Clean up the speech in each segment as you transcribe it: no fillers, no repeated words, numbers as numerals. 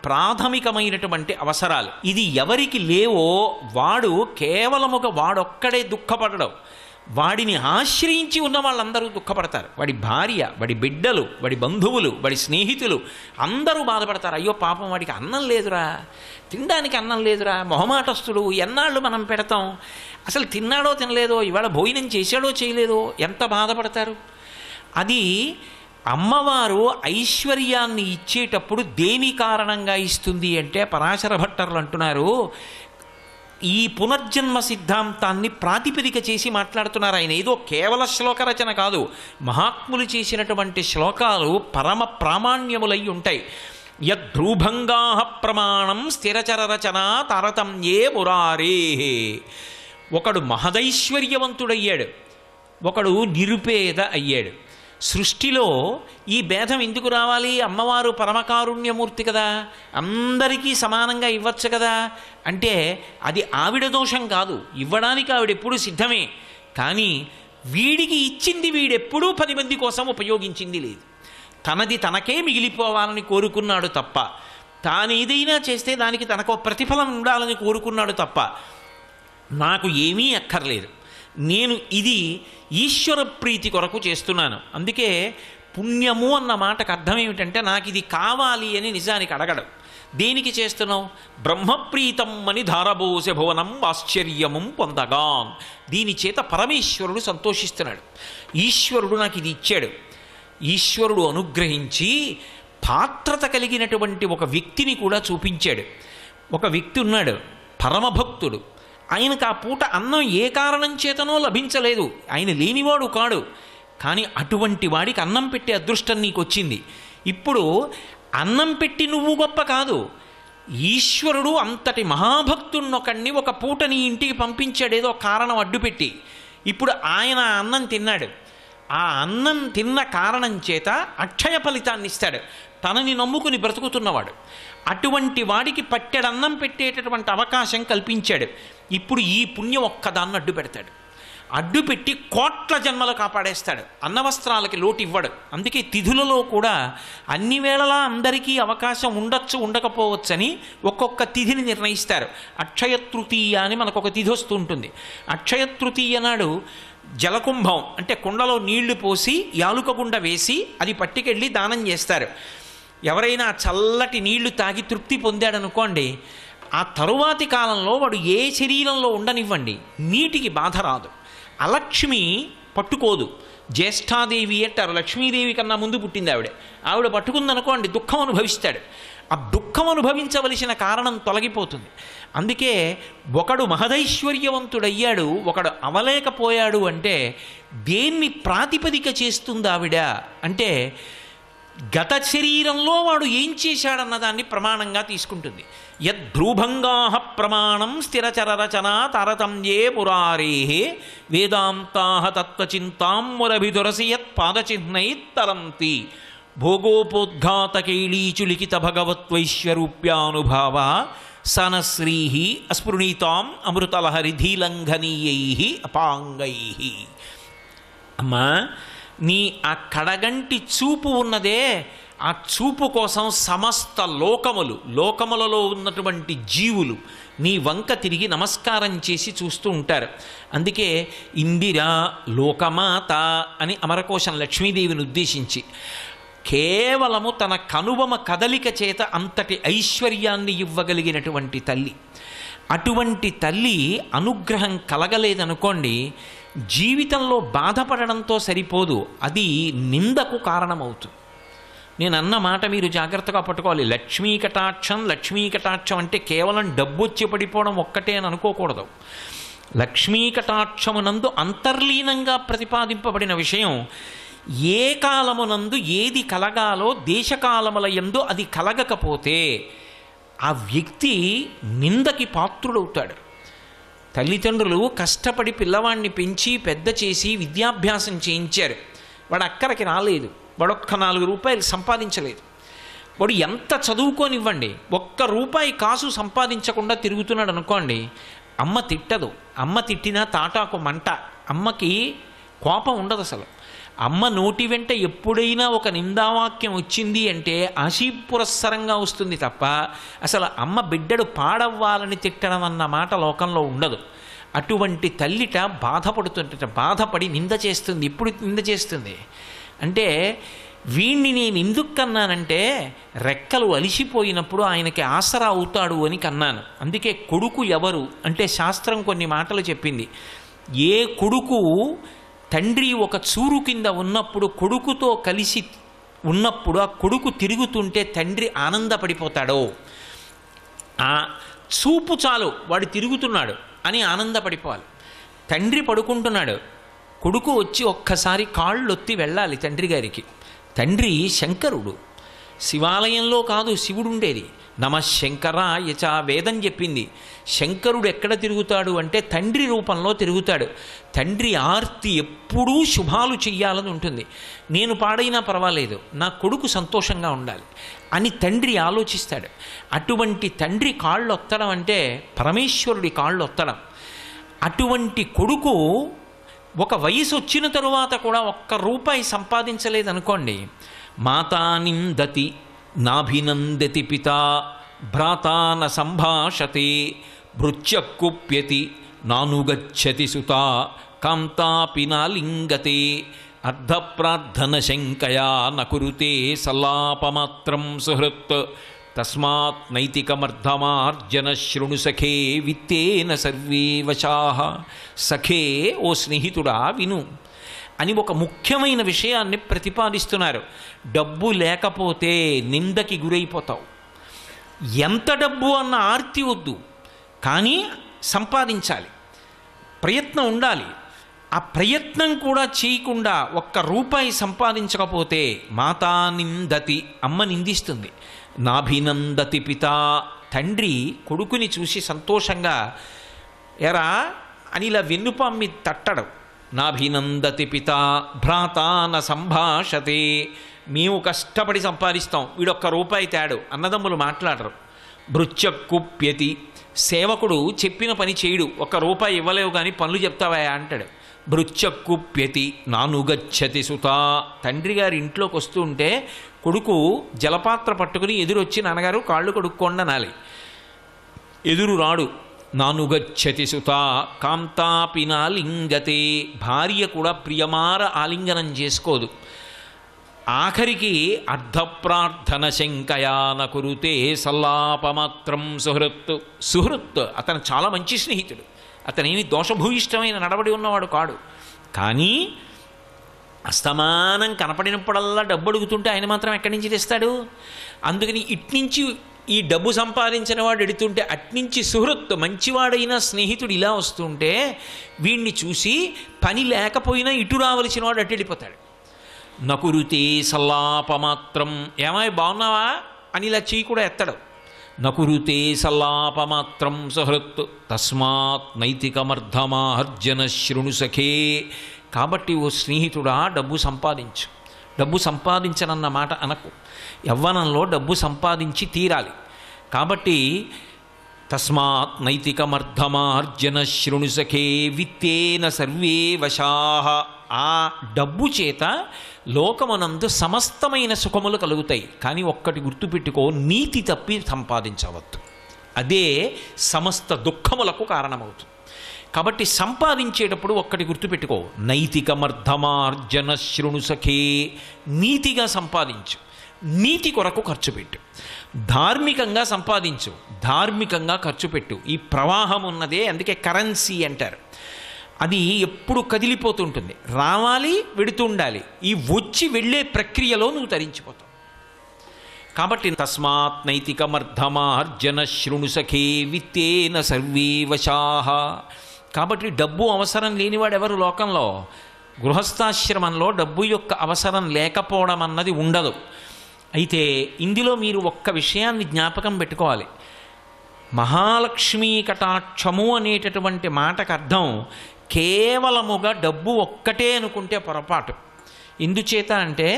ప్రాథమికమైనటువంటి అవసరాలు. ఇది ఎవరికి లేవో వాడు కేవలముగా వాడొక్కడే దుఃఖపడడం, వాడిని ఆశ్రయించి ఉన్న వాళ్ళందరూ దుఃఖపడతారు. వాడి భార్య, వాడి బిడ్డలు, వాడి బంధువులు, వాడి స్నేహితులు అందరూ బాధపడతారు. అయ్యో పాపం వాడికి అన్నం లేదురా, తినడానికి అన్నం లేదురా, మొహమాటస్తుడు, ఎన్నాళ్ళు మనం పెడతాం, అసలు తిన్నాడో తినలేదో, ఇవాళ భోజనం చేశాడో చేయలేదో, ఎంత బాధపడతారు. అది అమ్మవారు ఐశ్వర్యాన్ని ఇచ్చేటప్పుడు దేని కారణంగా ఇస్తుంది అంటే పరాశర భట్టర్లు అంటున్నారు, ఈ పునర్జన్మ సిద్ధాంతాన్ని ప్రాతిపదిక చేసి మాట్లాడుతున్నారు ఆయన. ఏదో కేవల శ్లోక రచన కాదు, మహాత్ములు చేసినటువంటి శ్లోకాలు పరమ ప్రామాణ్యములై ఉంటాయి. యద్భ్రూభంగా ప్రమాణం స్థిరచర రచన తారతమ్యే మురారే. ఒకడు మహదైశ్వర్యవంతుడయ్యాడు, ఒకడు నిరుపేద అయ్యాడు. సృష్టిలో ఈ భేదం ఎందుకు రావాలి? అమ్మవారు పరమకారుణ్యమూర్తి కదా, అందరికీ సమానంగా ఇవ్వచ్చు కదా అంటే అది ఆవిడ దోషం కాదు. ఇవ్వడానికి ఆవిడెప్పుడూ సిద్ధమే. కానీ వీడికి ఇచ్చింది వీడెప్పుడూ 10 మంది కోసం ఉపయోగించింది లేదు. తనది తనకే మిగిలిపోవాలని కోరుకున్నాడు తప్ప, తాను ఏదైనా చేస్తే దానికి తనకు ప్రతిఫలం ఉండాలని కోరుకున్నాడు తప్ప, నాకు ఏమీ అక్కర్లేదు, నేను ఇది ఈశ్వర ప్రీతి కొరకు చేస్తున్నాను. అందుకే పుణ్యము అన్న మాటకు అర్థం ఏమిటంటే నాకు ఇది కావాలి అని నిజానికి అడగడం. దేనికి చేస్తున్నావు? బ్రహ్మప్రీతం అని ధారబోసె భువనం ఆశ్చర్యము పొందగాన్. దీని చేత పరమేశ్వరుడు సంతోషిస్తున్నాడు. ఈశ్వరుడు నాకు ఇది ఇచ్చాడు. ఈశ్వరుడు అనుగ్రహించి పాత్రత కలిగినటువంటి ఒక వ్యక్తిని కూడా చూపించాడు. ఒక వ్యక్తి ఉన్నాడు, పరమభక్తుడు. ఆయనకు ఆ పూట అన్నం ఏ కారణం చేతనో లభించలేదు, ఆయన లేనివాడు కాడు. కానీ అటువంటి వాడికి అన్నం పెట్టే అదృష్టం నీకు వచ్చింది. ఇప్పుడు అన్నం పెట్టి నువ్వు గొప్ప కాదు, ఈశ్వరుడు అంతటి మహాభక్తున్నొకడిని ఒక పూట నీ ఇంటికి పంపించాడు ఏదో కారణం అడ్డుపెట్టి. ఇప్పుడు ఆయన అన్నం తిన్నాడు, ఆ అన్నం తిన్న కారణం చేత అక్షయ ఫలితాన్ని ఇస్తాడు తనని నమ్ముకుని బ్రతుకుతున్నవాడు. అటువంటి వాడికి పట్టెడన్నం పెట్టేటటువంటి అవకాశం కల్పించాడు. ఇప్పుడు ఈ పుణ్యం ఒక్కదాన్ని అడ్డు పెడతాడు, అడ్డుపెట్టి కోట్ల జన్మలు కాపాడేస్తాడు. అన్నవస్త్రాలకి లోటు ఇవ్వడు. అందుకే తిథులలో కూడా అన్ని వేళలా అందరికీ అవకాశం ఉండొచ్చు ఉండకపోవచ్చని ఒక్కొక్క తిథిని నిర్ణయిస్తారు. అక్షయ తృతీయ అని మనకు ఒక తిథి వస్తూ ఉంటుంది. అక్షయ తృతీయ నాడు జలకుంభం అంటే కుండలో నీళ్లు పోసి యాలుక గుండ వేసి అది పట్టుకెళ్ళి దానం చేస్తారు. ఎవరైనా చల్లటి నీళ్లు తాగి తృప్తి పొందాడనుకోండి, ఆ తరువాతి కాలంలో వాడు ఏ శరీరంలో ఉండనివ్వండి నీటికి బాధ రాదు. అలక్ష్మి పట్టుకోదు. జ్యేష్ఠాదేవి అంటారు, లక్ష్మీదేవి కన్నా ముందు పుట్టింది ఆవిడ పట్టుకుందనుకోండి దుఃఖం అనుభవిస్తాడు. ఆ దుఃఖం అనుభవించవలసిన కారణం తొలగిపోతుంది. అందుకే ఒకడు మహదైశ్వర్యవంతుడయ్యాడు, ఒకడు అవలేకపోయాడు అంటే దేన్ని ప్రాతిపదిక చేస్తుంది ఆవిడ అంటే గత శరీరంలో వాడు ఏం చేశాడన్నదాన్ని ప్రమాణంగా తీసుకుంటుంది. యద్భ్రూభంగా ప్రమాణం స్థిరచర రచన తారతమ్యే మురారే వేదాంతా తత్వచింతాం మురభిదురసి యత్ పాదచిహ్నై తరంతి భోగోపోద్ఘాతకైళీచులిఖిత భగవత్వైశ్వరూప్యానుభావ సనశ్రీ అస్పృణీతాం అమృతలహరిధీలంఘనీయై అపాంగై. అమ్మా, నీ ఆ కడగంటి చూపు ఉన్నదే, ఆ చూపు కోసం సమస్త లోకములలో ఉన్నటువంటి జీవులు నీ వంక తిరిగి నమస్కారం చేసి చూస్తూ ఉంటారు. అందుకే ఇందిరా లోకమాత అని అమరకోశం లక్ష్మీదేవిని ఉద్దేశించి కేవలము తన కనుబొమ కదలిక చేత అంతటి ఐశ్వర్యాన్ని ఇవ్వగలిగినటువంటి తల్లి. అటువంటి తల్లి అనుగ్రహం కలగలేదనుకోండి, జీవితంలో బాధపడడంతో సరిపోదు, అది నిందకు కారణమవుతుంది. నేను అన్న మాట మీరు జాగ్రత్తగా పట్టుకోవాలి. లక్ష్మీ కటాక్షం అంటే కేవలం డబ్బు వచ్చి పడిపోవడం ఒక్కటే అని అనుకోకూడదు. లక్ష్మీ కటాక్షమునందు అంతర్లీనంగా ప్రతిపాదింపబడిన విషయం ఏ కాలమునందు ఏది కలగాలో దేశకాలముల యందు అది కలగకపోతే ఆ వ్యక్తి నిందకి పాత్రుడవుతాడు. తల్లిదండ్రులు కష్టపడి పిల్లవాడిని పెంచి పెద్ద చేసి విద్యాభ్యాసం చేయించారు, వాడు అక్కడికి రాలేదు, వాడొక్క 4 రూపాయలు సంపాదించలేదు. వాడు ఎంత చదువుకోనివ్వండి, ₹1 కాసు సంపాదించకుండా తిరుగుతున్నాడు అనుకోండి, అమ్మ తిట్టదు. అమ్మ తిట్టినా తాటాకు మంట, అమ్మకి కోపం ఉండదు అసలు. అమ్మ నోటి వెంట ఎప్పుడైనా ఒక నిందావాక్యం వచ్చింది అంటే ఆశీపురస్సరంగా వస్తుంది తప్ప అసలు అమ్మ బిడ్డడు పాడవ్వాలని తిట్టడం అన్న మాట లోకంలో ఉండదు. అటువంటి తల్లిట బాధపడి నింద చేస్తుంది. ఎప్పుడు నింద చేస్తుంది అంటే, వీణ్ణి నేను ఎందుకు కన్నానంటే రెక్కలు అలిసిపోయినప్పుడు ఆయనకి ఆసరా అవుతాడు అని కన్నాను. అందుకే కొడుకు ఎవరు అంటే శాస్త్రం కొన్ని మాటలు చెప్పింది. ఏ కొడుకు తండ్రి ఒక చూరు కింద ఉన్నప్పుడు కొడుకుతో కలిసి ఉన్నప్పుడు ఆ కొడుకు తిరుగుతుంటే తండ్రి ఆనందపడిపోతాడో, ఆ చూపు చాలు వాడు తిరుగుతున్నాడు అని ఆనందపడిపోవాలి. తండ్రి పడుకుంటున్నాడు, కొడుకు వచ్చి ఒక్కసారి కాళ్ళొత్తి వెళ్ళాలి తండ్రి గారికి. తండ్రి శంకరుడు, శివాలయంలో కాదు శివుడు ఉండేది. నమశంకరాయచ వేదం చెప్పింది. శంకరుడు ఎక్కడ తిరుగుతాడు అంటే తండ్రి రూపంలో తిరుగుతాడు. తండ్రి ఆర్తి ఎప్పుడూ శుభాలు చెయ్యాలని ఉంటుంది. నేను పాడైనా పర్వాలేదు, నా కొడుకు సంతోషంగా ఉండాలి అని తండ్రి ఆలోచిస్తాడు. అటువంటి తండ్రి కాళ్ళు ఒత్తడం అంటే పరమేశ్వరుడి కాళ్ళు ఒత్తడం. అటువంటి కొడుకు ఒక వయసు వచ్చిన తరువాత కూడా ఒక్క రూపాయి సంపాదించలేదనుకోండి, మాతా నిందతి నాభినందతి పితా భ్రాతా న సంభాషతే భృత్యకుప్యతి నానుగచ్చతి సుతా కాంతాపి నాలింగతే అర్ధప్రార్థన శంకయా నకురుతే సల్లాపమాత్రం సుహృత్ తస్మాత్ నైతికమర్ధమార్జన శృణు సఖే విత్తేన సర్వే వశాః. సఖే, ఓ స్నేహితుడా విను అని ఒక ముఖ్యమైన విషయాన్ని ప్రతిపాదిస్తున్నారు. డబ్బు లేకపోతే నిందకి గురైపోతావు. ఎంత డబ్బు అన్న ఆర్తి వద్దు, కానీ సంపాదించాలి, ప్రయత్నం ఉండాలి. ఆ ప్రయత్నం కూడా చేయకుండా ఒక్క రూపాయి సంపాదించకపోతే మాతా నిందతి, అమ్మ నిందిస్తుంది. నాభినందతి పితా, తండ్రి కొడుకుని చూసి సంతోషంగా ఎరా అని ఇలా వెన్నుపామ్మి తట్టడం. నాభినందతి పితా భ్రాతా న సంభాషతే, మేము కష్టపడి సంపాదిస్తాం, వీడొక్క రూపాయి తేడు అన్నదమ్ములు మాట్లాడరు. భృత్యకుప్యతి, సేవకుడు చెప్పిన పని చేయడు, ఒక్క రూపాయి ఇవ్వలేవు కానీ పనులు చెప్తావా అంటాడు. భృత్యకుప్యతి నానుగచ్చతి సుతా, తండ్రి గారి ఇంట్లోకి వస్తూ ఉంటే కొడుకు జలపాత్ర పట్టుకుని ఎదురొచ్చి నాన్నగారు కాళ్ళు కడుక్కోండి అనాలి. ఎదురు రాడు. నానుగచ్చతి సుత కాంతాపి నాలింగతే, భార్య కూడా ప్రియమార ఆలింగనం చేసుకోదు. ఆఖరికి అర్ధప్రార్థన శంకయా నకురుతే సల్లాపమాత్రం సుహృత్. సుహృత్ అతను చాలా మంచి స్నేహితుడు, అతనేమి దోషభూయిష్టమైన నడవడి ఉన్నవాడు కాడు. కానీ అస్తమానం కనపడినప్పుడల్లా డబ్బు అడుగుతుంటే ఆయన మాత్రం ఎక్కడి నుంచి తెస్తాడు? అందుకని ఇట్నుంచి ఈ డబ్బు సంపాదించిన వాడు ఎడుతుంటే అట్నుంచి సుహృత్ మంచివాడైన స్నేహితుడు ఇలా వస్తుంటే వీణ్ణి చూసి పని లేకపోయినా ఇటు రావలసిన వాడు అటు వెళ్ళిపోతాడు. నకురుతే సల్లాపమాత్రం, ఏమాయి బాగున్నావా అని ఇలా చెయ్యి కూడా ఎత్తడు. నకురుతే సల్లాపమాత్రం సుహృత్ తస్మాత్ నైతికమర్ధమార్జన శృణు సఖే. కాబట్టి ఓ స్నేహితుడా, డబ్బు సంపాదించు. డబ్బు సంపాదించనన్న మాట అనకు. యవ్వనంలో డబ్బు సంపాదించి తీరాలి. కాబట్టి తస్మాత్ నైతికమర్ధమార్జన శృణు సఖే విత్తేన సర్వే వశాః. ఆ డబ్బు చేత లోకమునందు సమస్తమైన సుఖములు కలుగుతాయి. కానీ ఒక్కటి గుర్తుపెట్టుకో, నీతి తప్పి సంపాదించవద్దు, అదే సమస్త దుఃఖములకు కారణమవుతుంది. కాబట్టి సంపాదించేటప్పుడు ఒక్కటి గుర్తుపెట్టుకో, నైతికమర్ధమార్జన శృణు సఖే, నీతిగా సంపాదించు, నీతి కొరకు ఖర్చు పెట్టు. ధార్మికంగా సంపాదించు, ధార్మికంగా ఖర్చు పెట్టు. ఈ ప్రవాహం ఉన్నదే అందుకే కరెన్సీ అంటారు. అది ఎప్పుడు కదిలిపోతుంటుంది, రావాలి వెడుతూ ఉండాలి. ఈ వచ్చి వెళ్ళే ప్రక్రియలో నువ్వు తరించిపోతావు. కాబట్టి తస్మాత్ నైతికమర్ధమార్జన శృణు సఖే విత్తేన సర్వే వశాః. కాబట్టి డబ్బు అవసరం లేనివాడెవరు లోకంలో? గృహస్థాశ్రమంలో డబ్బు యొక్క అవసరం లేకపోవడం అన్నది ఉండదు. అయితే ఇందులో మీరు ఒక్క విషయాన్ని జ్ఞాపకం పెట్టుకోవాలి. మహాలక్ష్మీ కటాక్షము అనేటటువంటి మాటకు అర్థం కేవలముగా డబ్బు ఒక్కటే అనుకుంటే పొరపాటు. ఎందుచేత అంటే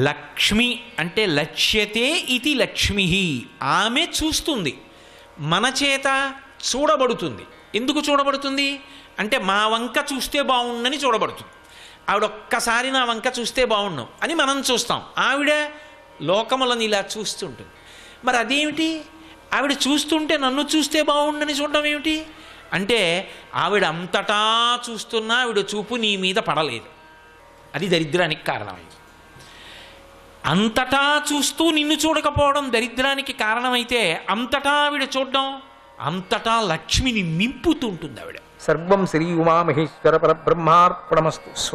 లక్ష్మి అంటే లక్ష్యతే ఇది లక్ష్మి, ఆమె చూస్తుంది, మన చేత చూడబడుతుంది. ఎందుకు చూడబడుతుంది అంటే మా వంక చూస్తే బాగుండని చూడబడుతుంది. ఆవిడ ఒక్కసారి నా వంక చూస్తే బాగుండు అని మనం చూస్తాం. ఆవిడ లోకములను ఇలా చూస్తుంటుంది. మరి అదేమిటి, ఆవిడ చూస్తుంటే నన్ను చూస్తే బాగుండని చూడడం ఏమిటి అంటే, ఆవిడ అంతటా చూస్తున్నా ఆవిడ చూపు నీ మీద పడలేదు. అది దరిద్రానికి కారణమైంది. అంతటా చూస్తూ నిన్ను చూడకపోవడం దరిద్రానికి కారణమైతే, అంతటా ఆవిడ చూడడం, అంతటా లక్ష్మిని నింపుతుంటుంది ఆవిడ. సర్వం శ్రీ ఉమామహేశ్వర పరబ్రహ్మార్పణమస్తు. స్వస్తి.